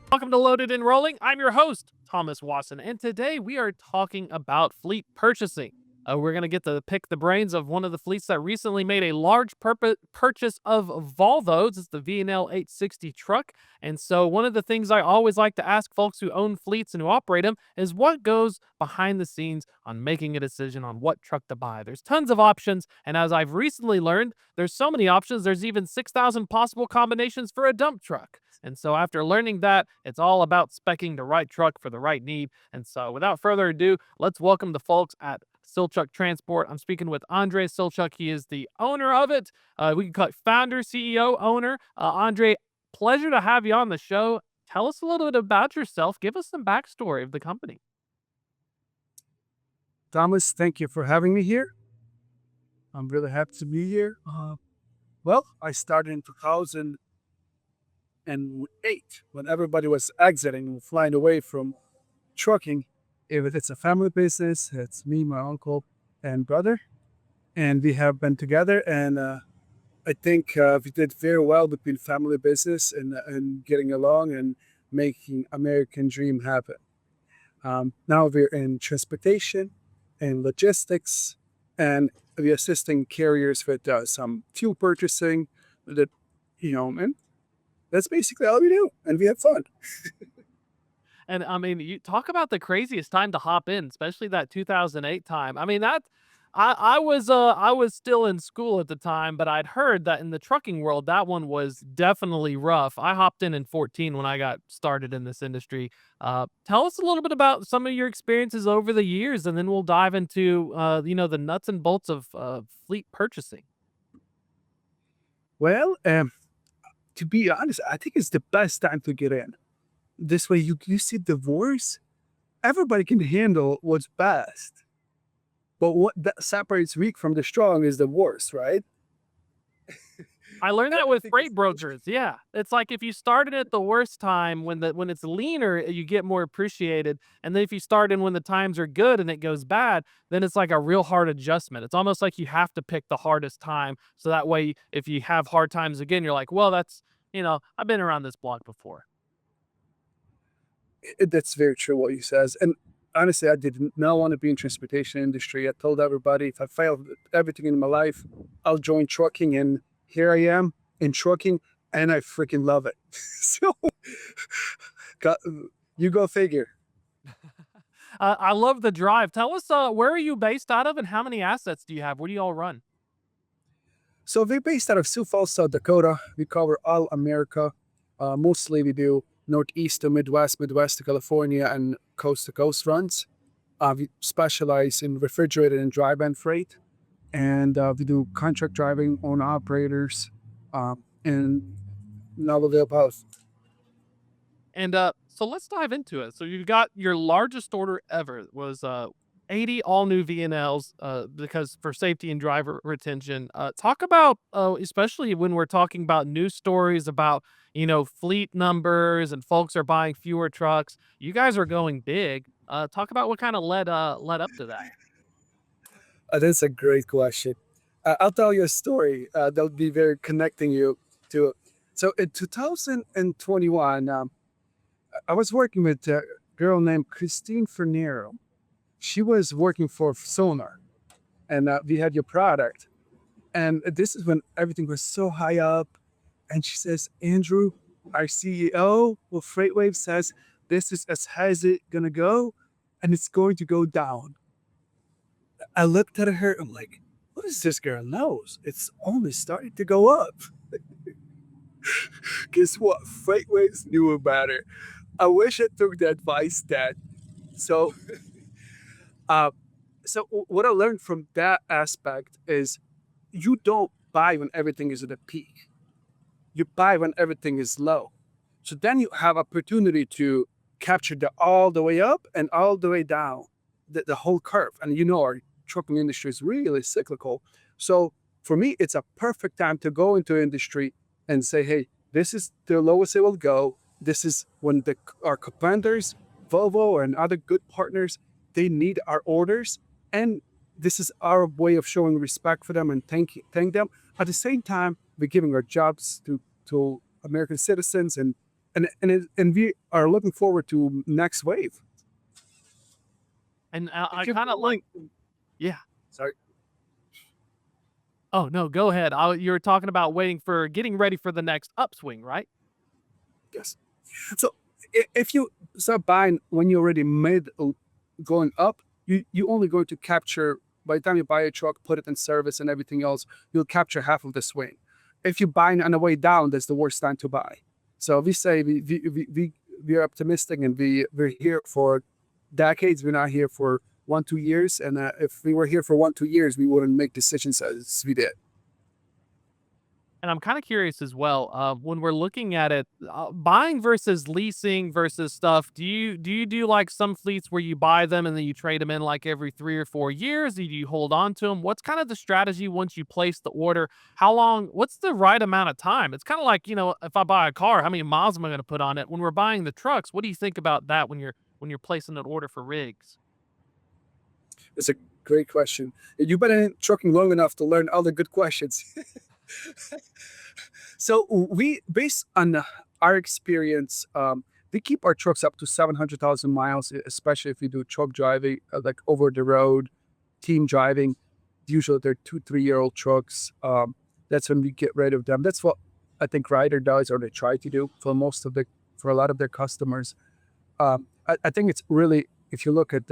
Welcome to Loaded and Rolling. I'm your host, Thomas Watson, and today we are talking about fleet purchasing. We're going to get to pick the brains of one of the fleets that recently made a large purchase of Volvos. It's the VNL 860 truck. And so, one of the things I always like to ask folks who own fleets and who operate them is what goes behind the scenes on making a decision on what truck to buy. There's tons of options. And as I've recently learned, there's so many options, there's even 6,000 possible combinations for a dump truck. And so after learning that, it's all about spec'ing the right truck for the right need. And so without further ado, let's welcome the folks at Silchuk Transport. I'm speaking with Andre Silchuck. He is the owner of it. We can call it founder, CEO, owner. Andre, pleasure to have you on the show. Tell us a little bit about yourself. Give us some backstory of the company. Thomas, thank you for having me here. I'm really happy to be here. Well, I started in 2008 when everybody was exiting and flying away from trucking. It's a family business. It's me, my uncle, and brother, and we have been together. And I think we did very well between family business and getting along and making American dream happen. Now we're in transportation and logistics, and we're assisting carriers with some fuel purchasing. That and that's basically all we do, and we have fun. And I mean, you talk about the craziest time to hop in, especially that 2008 time. I mean, that I was still in school at the time, but I'd heard that in the trucking world, that one was definitely rough. I hopped in 14 when I got started in this industry. Tell us a little bit about some of your experiences over the years, and then we'll dive into the nuts and bolts of fleet purchasing. Well, to be honest, I think it's the best time to get in. This way, you see divorce. Everybody can handle what's best, but what that separates weak from the strong is the worst, right? I learned And that I with think freight it's brokers. Yeah. It's like if you started at the worst time when it's leaner, you get more appreciated. And then if you start in when the times are good and it goes bad, then it's like a real hard adjustment. It's almost like you have to pick the hardest time. So that way if you have hard times again, you're like, well, I've been around this block before. that's very true what you says. And honestly, I did not want to be in transportation industry. I told everybody if I fail everything in my life, I'll join trucking. And here I am in trucking, and I freaking love it. So, got, you go figure. I love the drive. Tell us, where are you based out of and how many assets do you have? What do you all run? So we're based out of Sioux Falls, South Dakota. We cover all America. Mostly we do Northeast to Midwest, Midwest to California, and coast to coast runs. We specialize in refrigerated and dry van freight, and we do contract driving, own operators, and all of the above. And so let's dive into it. So you've got your largest order ever was 80 all new VNLs because for safety and driver retention. Talk about especially when we're talking about news stories about fleet numbers and folks are buying fewer trucks. You guys are going big. Talk about what kind of led up to that. That's a great question. I'll tell you a story that'll be very connecting you to. So in 2021, I was working with a girl named Christine Fernero. She was working for Sonar, and we had your product. And this is when everything was so high up. And she says, Andrew, our CEO of FreightWaves says this is as high as it's gonna go, and it's going to go down. I looked at her, I'm like, what does this girl knows? It's only starting to go up. Guess what? FreightWaves knew about it. I wish I took the advice then. So, uh, what I learned from that aspect is you don't buy when everything is at a peak. You buy when everything is low. So then you have opportunity to capture the all the way up and all the way down, the whole curve. And our trucking industry is really cyclical. So for me, it's a perfect time to go into industry and say, hey, this is the lowest it will go. This is when our vendors, Volvo and other good partners, they need our orders. And this is our way of showing respect for them and thank them. At the same time, we're giving our jobs to American citizens, and and we are looking forward to next wave. And If I you're kind of like, going, yeah. sorry, Oh no, go ahead. You were talking about getting ready for the next upswing, right? yes. So if you start buying when you're already mid going up, you only going to capture by the time you buy a truck, put it in service and everything else, you'll capture half of the swing. If you're buying on the way down, that's the worst time to buy. So we say we are optimistic and we're here for decades. We're not here for 1 2 years. And if we were here for 1 2 years, we wouldn't make decisions as we did. And I'm kind of curious as well. When we're looking at it, buying versus leasing versus stuff. Do you do like some fleets where you buy them and then you trade them in like every 3 or 4 years? Do you hold on to them? What's kind of the strategy once you place the order? How long? What's the right amount of time? It's kind of like if I buy a car, how many miles am I going to put on it? When we're buying the trucks, what do you think about that when you're placing an order for rigs? It's a great question. You've been in trucking long enough to learn all the good questions. So we, based on our experience, we keep our trucks up to 700,000 miles, especially if we do truck driving, like over the road, team driving. Usually they're 2 3 year old trucks. That's when we get rid of them. That's what I think Ryder does, or they try to do for a lot of their customers. I think it's really, if you look at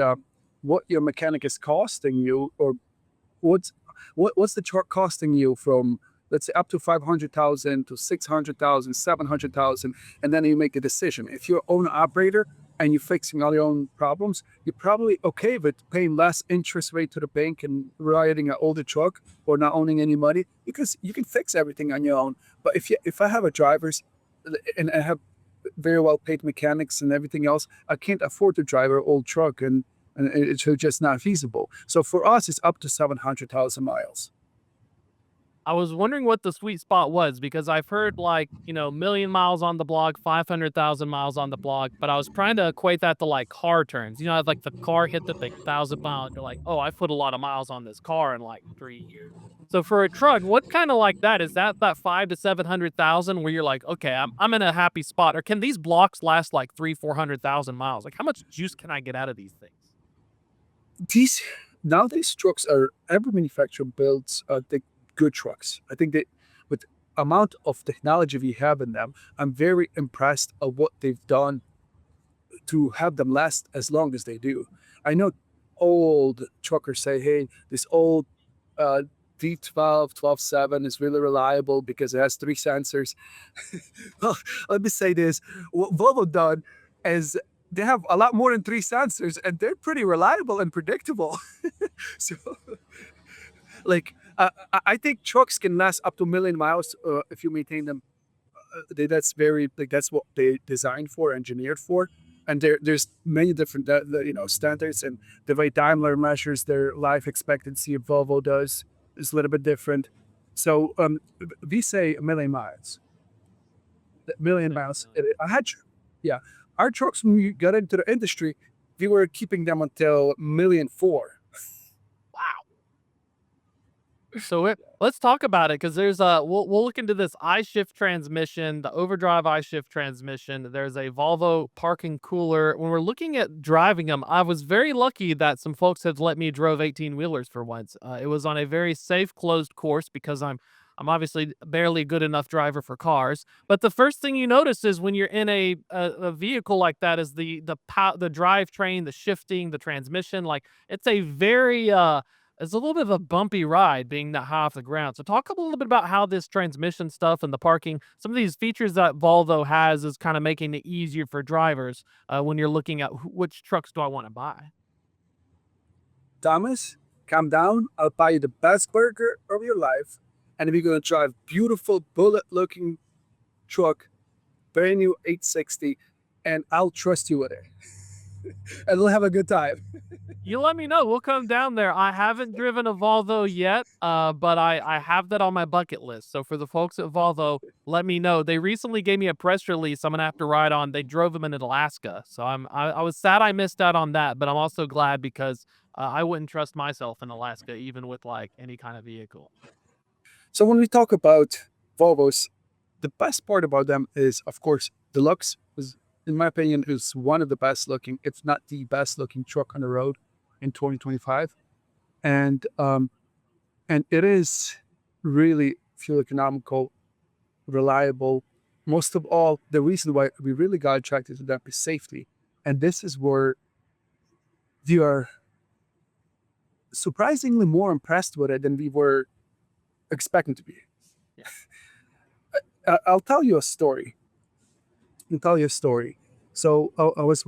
what your mechanic is costing you, or what's what's the truck costing you from, let's say, up to 500,000 to 600,000, 700,000, and then you make a decision. If you're owner operator and you're fixing all your own problems, you're probably okay with paying less interest rate to the bank and riding an older truck or not owning any money, because you can fix everything on your own. But if I have a drivers and I have very well paid mechanics and everything else, I can't afford to drive an old truck, and it's just not feasible. So for us, it's up to 700,000 miles. I was wondering what the sweet spot was because I've heard like, million miles on the block, 500,000 miles on the block, but I was trying to equate that to like car terms. Like the car hit the 1,000 miles. You're like, oh, I put a lot of miles on this car in like 3 years. So for a truck, what kind of like that is that 5 to 700,000 where you're like, okay, I'm in a happy spot, or can these blocks last like 300 400,000 miles? Like how much juice can I get out of these things? These Nowadays trucks are, every manufacturer builds the good trucks. I think that with amount of technology we have in them, I'm very impressed of what they've done to have them last as long as they do. I know old truckers say, hey, this old uh, D12, 12.7 is really reliable because it has three sensors. Well, let me say this. What Volvo done is they have a lot more than three sensors, and they're pretty reliable and predictable. So, like, I think trucks can last up to 1 million miles if you maintain them. That's very, like, that's what they designed for, engineered for. And there's many different standards, and the way Daimler measures their life expectancy, Volvo does, is a little bit different. So we say 1 million miles. Million Say miles. million. I had, yeah, our trucks when we got into the industry, we were keeping them until 1,400,000. Wow. So let's talk about it because we'll look into this iShift transmission, the overdrive iShift transmission. There's a Volvo parking cooler. When we're looking at driving them, I was very lucky that some folks had let me drove 18 wheelers for once. It was on a very safe, closed course because I'm obviously barely a good enough driver for cars. But the first thing you notice is when you're in a vehicle like that is the drivetrain, the shifting, the transmission. Like it's a very it's a little bit of a bumpy ride being that high off the ground. So talk a little bit about how this transmission stuff and the parking, some of these features that Volvo has is kind of making it easier for drivers when you're looking at which trucks do I want to buy. Thomas, calm down. I'll buy you the best burger of your life, and we're gonna drive beautiful bullet-looking truck, brand new 860, and I'll trust you with it, and we'll have a good time. You let me know. We'll come down there. I haven't driven a Volvo yet, but I have that on my bucket list. So for the folks at Volvo, let me know. They recently gave me a press release I'm gonna have to ride on. They drove them in Alaska, so I was sad I missed out on that, but I'm also glad because I wouldn't trust myself in Alaska even with like any kind of vehicle. So when we talk about Volvos, the best part about them is, of course, Deluxe is, in my opinion, is one of the best looking, if not the best looking truck on the road in 2025. And it is really fuel economical, reliable. Most of all, the reason why we really got attracted to them is safety. And this is where we are surprisingly more impressed with it than we were expecting to be. Yeah. I'll tell you a story. I'll tell you a story. So I was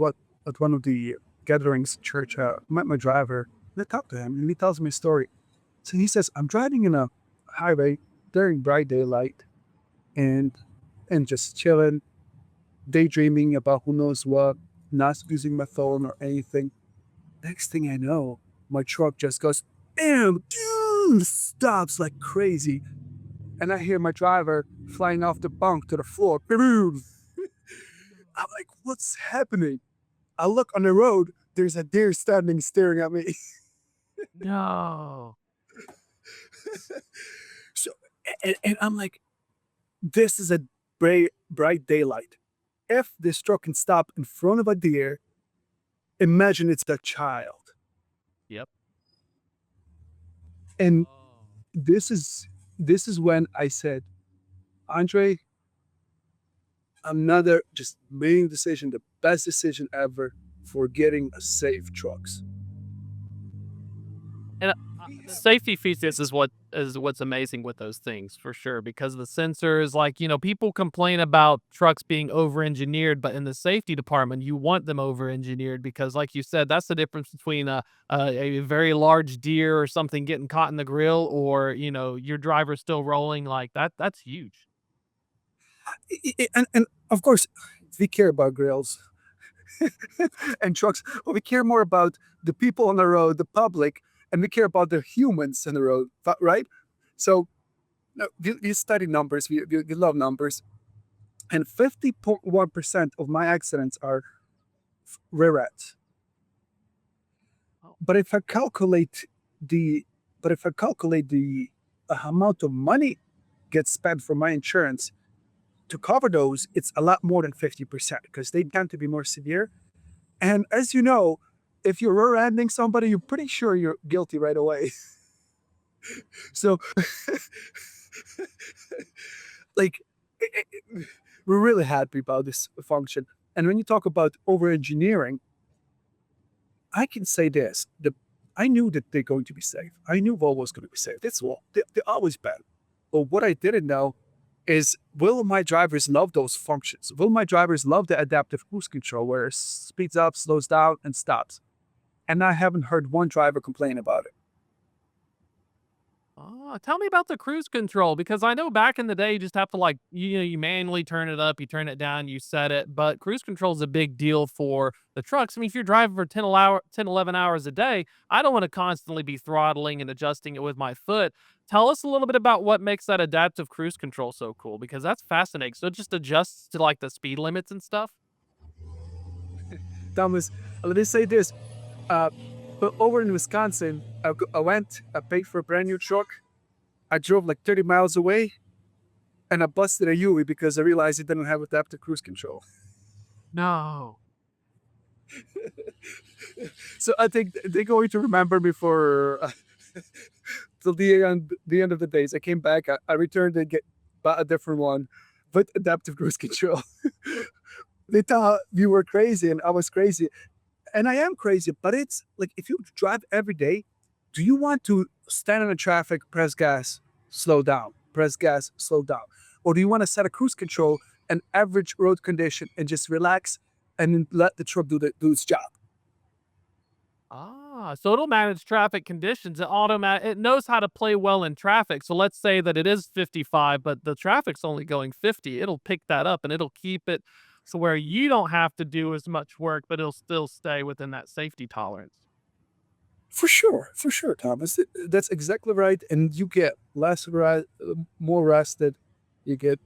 at one of the gatherings at church. Met my driver. I talked to him, and he tells me a story. So he says, "I'm driving in a highway during bright daylight, and just chilling, daydreaming about who knows what, not using my phone or anything. Next thing I know, my truck just goes, bam, stops like crazy. And I hear my driver flying off the bunk to the floor. Boom. I'm like, what's happening? I look on the road, there's a deer standing staring at me. No. So, and I'm like, this is a bright daylight. If this truck can stop in front of a deer, imagine it's a child. Yep. And Oh. this is when I said, Andre, another just main decision, the best decision ever for getting a safe trucks. And, the safety features is what's amazing with those things for sure, because the sensors, like, people complain about trucks being over-engineered, but in the safety department, you want them over-engineered because, like you said, that's the difference between a very large deer or something getting caught in the grill or, your driver still rolling like that. That's huge. And of course, we care about grills and trucks, but we care more about the people on the road, the public, and we care about the humans on the road, right? So no, we study numbers, we love numbers, and 50.1% of my accidents are rear ends. Oh. But if I calculate the amount of money gets spent for my insurance to cover those, it's a lot more than 50% because they tend to be more severe. And as you know, if you're rear-ending somebody, you're pretty sure you're guilty right away. So, like, we're really happy about this function. And when you talk about over-engineering, I can say this: I knew that they're going to be safe. I knew Volvo was going to be safe. That's all. They're always bad. But what I didn't know is, will my drivers love those functions? Will my drivers love the adaptive cruise control where it speeds up, slows down, and stops? And I haven't heard one driver complain about it. Oh, tell me about the cruise control because I know back in the day you just have to like you manually turn it up, you turn it down, you set it, but cruise control is a big deal for the trucks. I mean, if you're driving for 11 hours a day, I don't want to constantly be throttling and adjusting it with my foot. Tell us a little bit about what makes that adaptive cruise control so cool because that's fascinating. So it just adjusts to like the speed limits and stuff. Thomas, let me say this. Uh, but over in Wisconsin, I paid for a brand new truck. I drove like 30 miles away and I busted a UE because I realized it didn't have adaptive cruise control. No. So I think they're going to remember me for till the end of the days. I came back, I returned and bought a different one with adaptive cruise control. They thought we were crazy and I was crazy. And I am crazy, but it's like if you drive every day, do you want to stand in the traffic, press gas, slow down, press gas, slow down? Or do you want to set a cruise control, an average road condition, and just relax and then let the truck do its job? Ah, so it'll manage traffic conditions. It knows how to play well in traffic. So let's say that it is 55, but the traffic's only going 50. It'll pick that up and it'll keep it so where you don't have to do as much work, but it'll still stay within that safety tolerance. For sure, Thomas. That's exactly right. And you get more rested. You get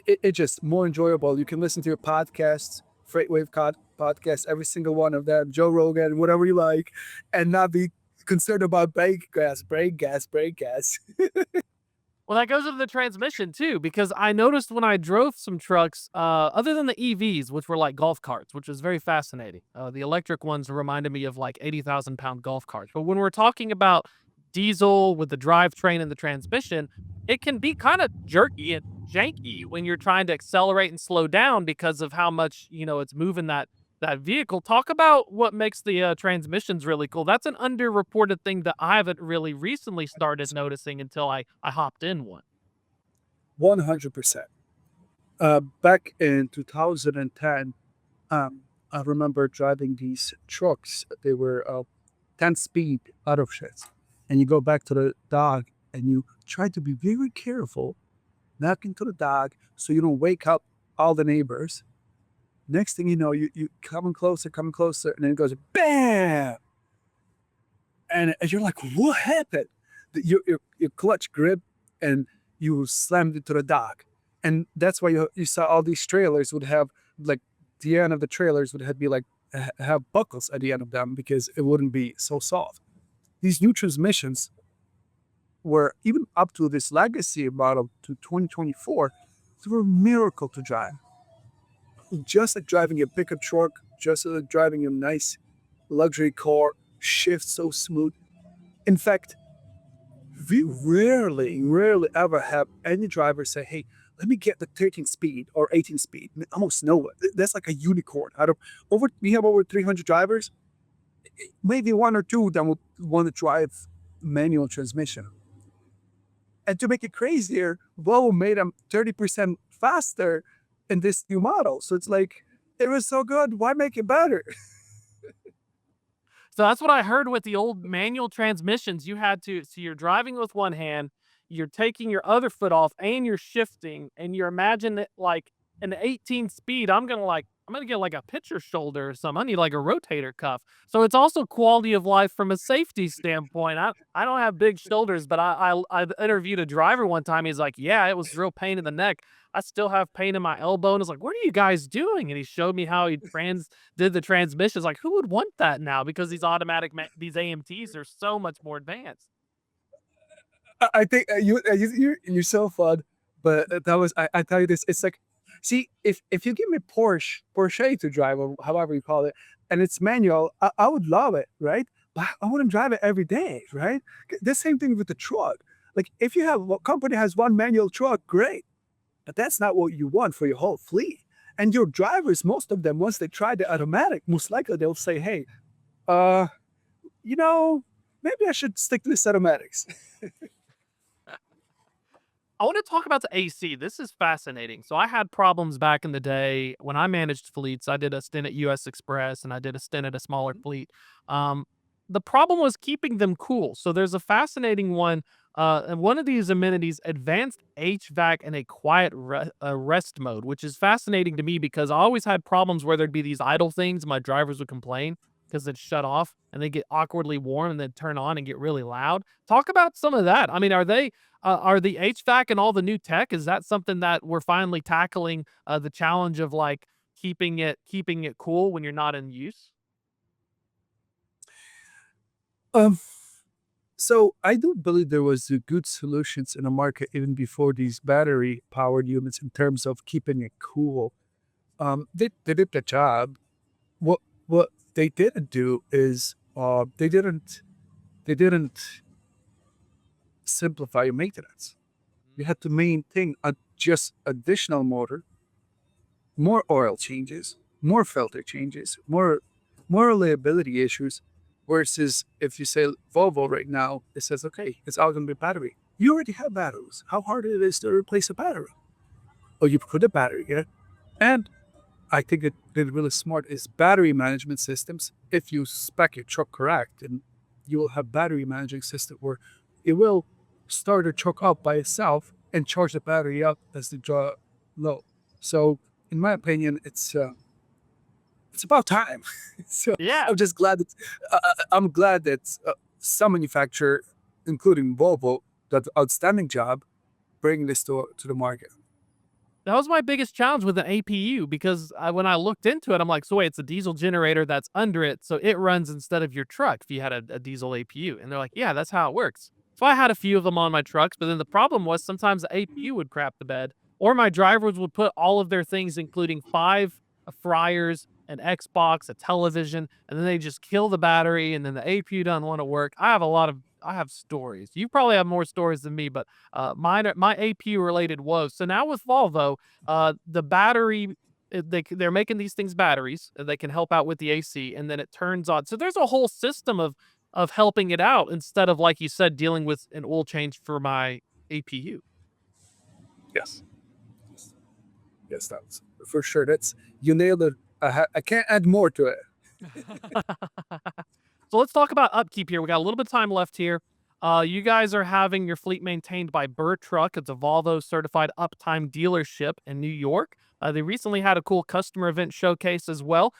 it just more enjoyable. You can listen to your podcasts, podcast, every single one of them, Joe Rogan, whatever you like, and not be concerned about brake gas, brake gas, brake gas. Well, that goes into the transmission too, because I noticed when I drove some trucks, other than the EVs, which were like golf carts, which was very fascinating. The electric ones reminded me of like 80,000 pound golf carts. But when we're talking about diesel with the drivetrain and the transmission, it can be kind of jerky and janky when you're trying to accelerate and slow down because of how much it's moving that vehicle. Talk about what makes the transmissions really cool. That's an underreported thing that I haven't really recently started noticing until I hopped in one. 100%. Back in 2010, I remember driving these trucks. They were 10 speed out of shit. And you go back to the dog and you try to be very careful, not into the dog so you don't wake up all the neighbors. Next thing you know, you coming closer, and then it goes bam. And you're like, what happened? Your clutch grip and you slammed into the dock. And that's why you saw all these trailers would have like the end of the trailers would have be like have buckles at the end of them because it wouldn't be so soft. These new transmissions were even up to this legacy model to 2024, they were a miracle to drive. Just like driving a pickup truck, just like driving a nice luxury car, shifts so smooth. In fact, we rarely ever have any driver say, "Hey, let me get the 13 speed or 18 speed." Almost no one. That's like a unicorn. Out of we have over 300 drivers. Maybe one or two that would want to drive manual transmission. And to make it crazier, Volvo made them 30% faster in this new model. So it's like it was so good. Why make it better? So that's what I heard with the old manual transmissions. You had to, so you're driving with one hand, you're taking your other foot off, and you're shifting, and you're imagining it like an 18 speed. I'm gonna get like a pitcher shoulder or something. I need like a rotator cuff. So it's also quality of life from a safety standpoint. I don't have big shoulders, but I interviewed a driver one time. He's like, yeah, it was real pain in the neck. I still have pain in my elbow. And I was like, what are you guys doing? And he showed me how he did the transmissions. Like, who would want that now? Because these these AMTs are so much more advanced. I think you're so fun, but that was I tell you this. It's like, see, if you give me Porsche to drive or however you call it, and it's manual, I would love it, right? But I wouldn't drive it every day, right? The same thing with the truck. Like if you have a company has one manual truck, great, but that's not what you want for your whole fleet. And your drivers, most of them, once they try the automatic, most likely they'll say, "Hey, uh, you know, maybe I should stick to this automatics." I want to talk about the AC. This is fascinating. So I had problems back in the day when I managed fleets. I did a stint at US Express and I did a stint at a smaller fleet. Um, the problem was keeping them cool. So there's a fascinating one. And one of these amenities, advanced HVAC and a quiet rest mode, which is fascinating to me because I always had problems where there'd be these idle things. My drivers would complain because they'd shut off and they get awkwardly warm and then turn on and get really loud. Talk about some of that. I mean, are the HVAC and all the new tech, is that something that we're finally tackling, the challenge of, like, keeping it cool when you're not in use? Um, so I do believe there was good solutions in the market even before these battery powered units in terms of keeping it cool. They did the job. What they didn't do is they didn't simplify your maintenance. You had to maintain just additional motor, more oil changes, more filter changes, more reliability issues. Versus if you say Volvo right now, it says, okay, it's all going to be battery. You already have batteries. How hard it is to replace a battery? Or you put a battery here. And I think that they're really smart is battery management systems. If you spec your truck correct, and you will have battery managing system where it will start the truck up by itself and charge the battery up as they draw low. So, in my opinion, it's about time. So Yeah. I'm just glad that I'm glad that some manufacturer, including Volvo, did an outstanding job bringing this to the market. That was my biggest challenge with an APU because when I looked into it, I'm like, so wait, it's a diesel generator that's under it, so it runs instead of your truck if you had a diesel APU. And they're like, yeah, that's how it works. So I had a few of them on my trucks, but then the problem was sometimes the APU would crap the bed, or my drivers would put all of their things, including 5 fryers, an Xbox, a television, and then they just kill the battery, and then the APU doesn't want to work. I have stories. You probably have more stories than me, but my APU related woes. So now with Volvo, the battery they're making these things batteries. They can help out with the AC, and then it turns on. So there's a whole system of helping it out instead of, like you said, dealing with an oil change for my APU. Yes. Yes, that's for sure. That's you nailed it. I can't add more to it. So let's talk about upkeep here. We got a little bit of time left here. You guys are having your fleet maintained by Burr Truck. It's a Volvo certified uptime dealership in New York. They recently had a cool customer event showcase as well.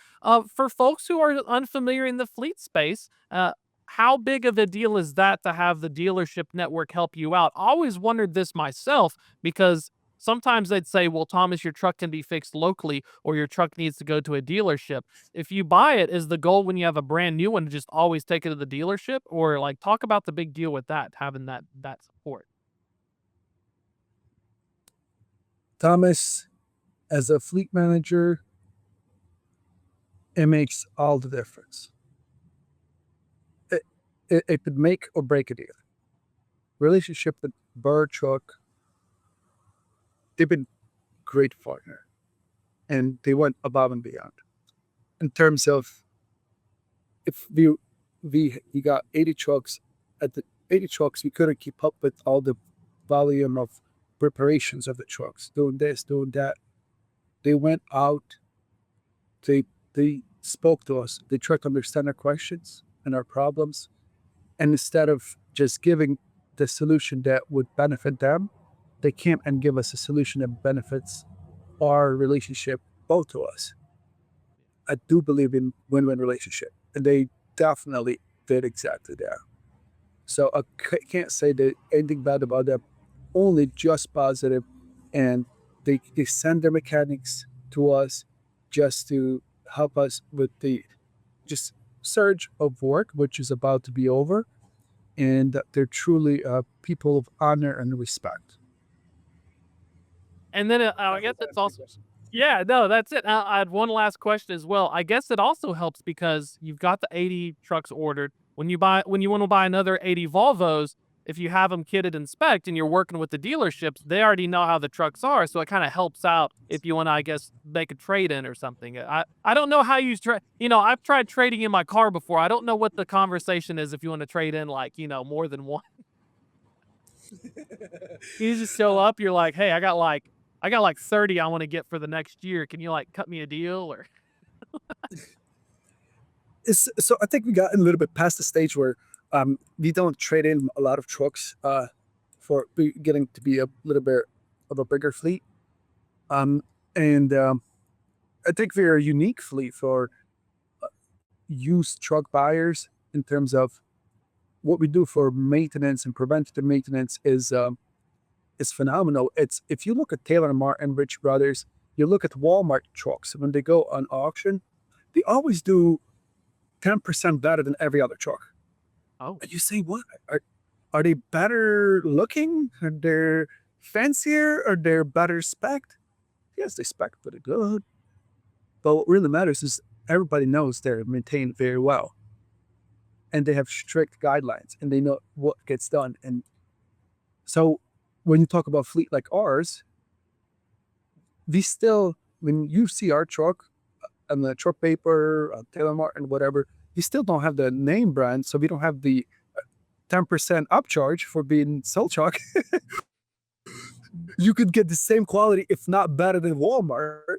For folks who are unfamiliar in the fleet space, how big of a deal is that to have the dealership network help you out? I always wondered this myself because sometimes they'd say, well, Thomas, your truck can be fixed locally or your truck needs to go to a dealership. If you buy it, is the goal when you have a brand new one to just always take it to the dealership? Or like talk about the big deal with that, having that support. Thomas, as a fleet manager, it makes all the difference. It could make or break a deal. Relationship with Burr Truck, they've been great partner, and they went above and beyond in terms of if we got 80 trucks. At the 80 trucks, we couldn't keep up with all the volume of preparations of the trucks, doing this, doing that. They went out, they spoke to us, they tried to understand our questions and our problems. And instead of just giving the solution that would benefit them, they came and give us a solution that benefits our relationship, both to us. I do believe in win-win relationship, and they definitely did exactly that. So I can't say that anything bad about them, only just positive. And they send their mechanics to us just to help us with the just surge of work, which is about to be over. And that they're truly people of honor and respect. And then I I guess hope that it's answers also, your question. yeah, no, that's it. I had one last question as well. I guess it also helps because you've got the 80 trucks ordered. When you want to buy another 80 Volvos, if you have them kitted and spec'd and you're working with the dealerships, they already know how the trucks are, so it kind of helps out if you want to, I guess, make a trade in or something. I don't know how you try. I've tried trading in my car before. I don't know what the conversation is if you want to trade in like more than one. You just show up, you're like, "Hey, I got like 30 I wanna get for the next year. Can you, like, cut me a deal?" Or So I think we got a little bit past the stage where we don't trade in a lot of trucks for getting to be a little bit of a bigger fleet. Um, and I think we're a unique fleet for used truck buyers in terms of what we do for maintenance and preventative maintenance is phenomenal. It's if you look at Taylor and Martin, Rich Brothers, you look at Walmart trucks when they go on auction, they always do 10% better than every other truck. oh, And you say, what? Are they better looking? Are they fancier? Are they better spec? Yes, they spec pretty good. But what really matters is everybody knows they're maintained very well. And they have strict guidelines and they know what gets done. And so when you talk about fleet like ours, we still, when you see our truck and the truck paper, Taylor Martin, whatever, you still don't have the name brand. So we don't have the 10% upcharge for being Silchuck. You could get the same quality, if not better than Walmart.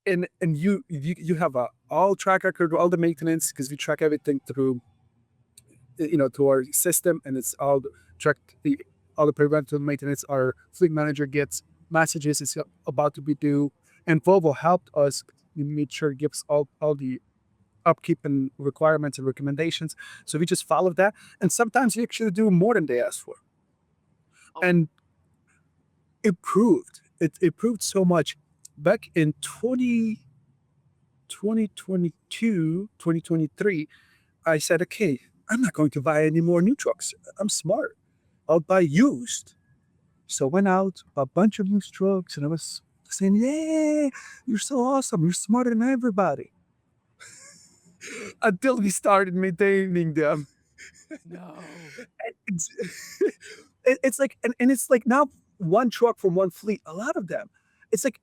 And you have a all track record, all the maintenance, because we track everything through, to our system, and it's all tracked. All the preventive maintenance. Our fleet manager gets messages it's about to be due, and Volvo helped us. We made sure it gives all the upkeep and requirements and recommendations. So we just follow that, and sometimes we actually do more than they ask for, oh, and it proved so much. Back in 2022, 2023, I said, okay, I'm not going to buy any more new trucks. I'm smart. I'll buy used. So I went out, bought a bunch of used trucks, and I was saying, "Yeah, you're so awesome. You're smarter than everybody." Until we started maintaining them. No. It's, it's like, and it's like now one truck from one fleet, a lot of them. It's like,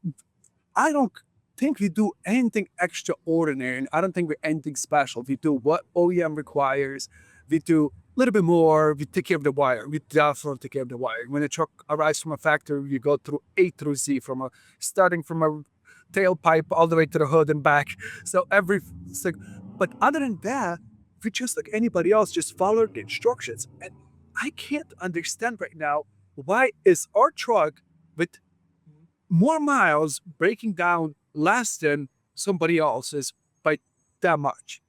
I don't think we do anything extraordinary, and I don't think we're anything special. We do what OEM requires. We do a little bit more. We take care of the wire. We definitely take care of the wire. When a truck arrives from a factory, you go through A through Z, starting from a tailpipe all the way to the hood and back. So it's like, but other than that, we just like anybody else, just follow the instructions. And I can't understand right now, why is our truck with more miles breaking down less than somebody else's by that much?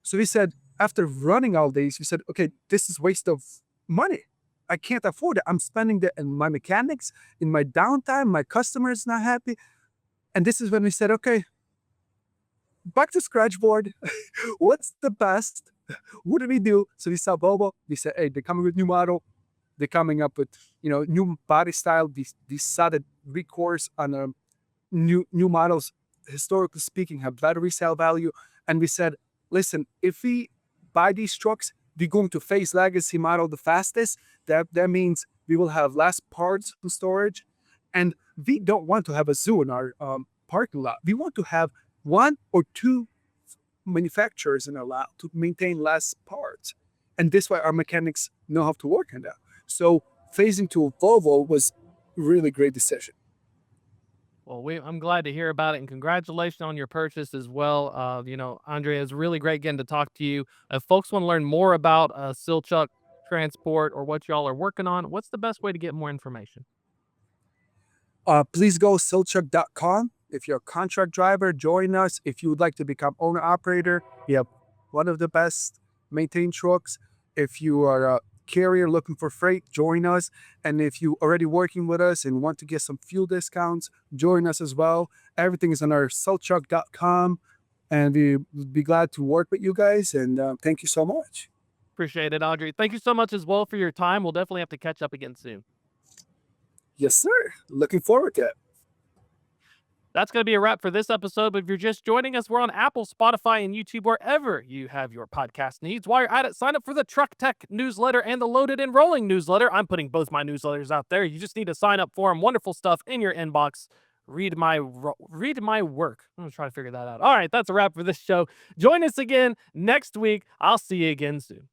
So we said, after running all these, we said, okay, this is waste of money. I can't afford it. I'm spending that in my mechanics, in my downtime. My customer is not happy. And this is when we said, okay, back to scratch board. What's the best? What do we do? So we saw Volvo. We said, hey, they're coming with new model. They're coming up with, new body style. These decided recourse on new models, historically speaking, have better resale value. And we said, listen, if we buy these trucks, we're going to phase legacy model the fastest. That means we will have less parts and storage. And we don't want to have a zoo in our parking lot. We want to have one or two manufacturers in our lot to maintain less parts. And this way our mechanics know how to work on that. So phasing to Volvo was a really great decision. Well, I'm glad to hear about it, and congratulations on your purchase as well. Andre, it's really great getting to talk to you. If folks want to learn more about Silchuk Transport or what y'all are working on, what's the best way to get more information? Please go silchuk.com. If you're a contract driver, join us. If you would like to become owner operator, we have one of the best maintained trucks. If you are a carrier looking for freight, join us. And if you already working with us and want to get some fuel discounts, join us as well. Everything is on our silchuk.com, and we would be glad to work with you guys. And thank you so much. Appreciate it, Andre. Thank you so much as well for your time. We'll definitely have to catch up again soon. Yes, sir. Looking forward to it. That's going to be a wrap for this episode. But if you're just joining us, we're on Apple, Spotify, and YouTube, wherever you have your podcast needs. While you're at it, sign up for the Truck Tech newsletter and the Loaded and Rolling newsletter. I'm putting both my newsletters out there. You just need to sign up for them. Wonderful stuff in your inbox. Read my work. I'm going to try to figure that out. All right, that's a wrap for this show. Join us again next week. I'll see you again soon.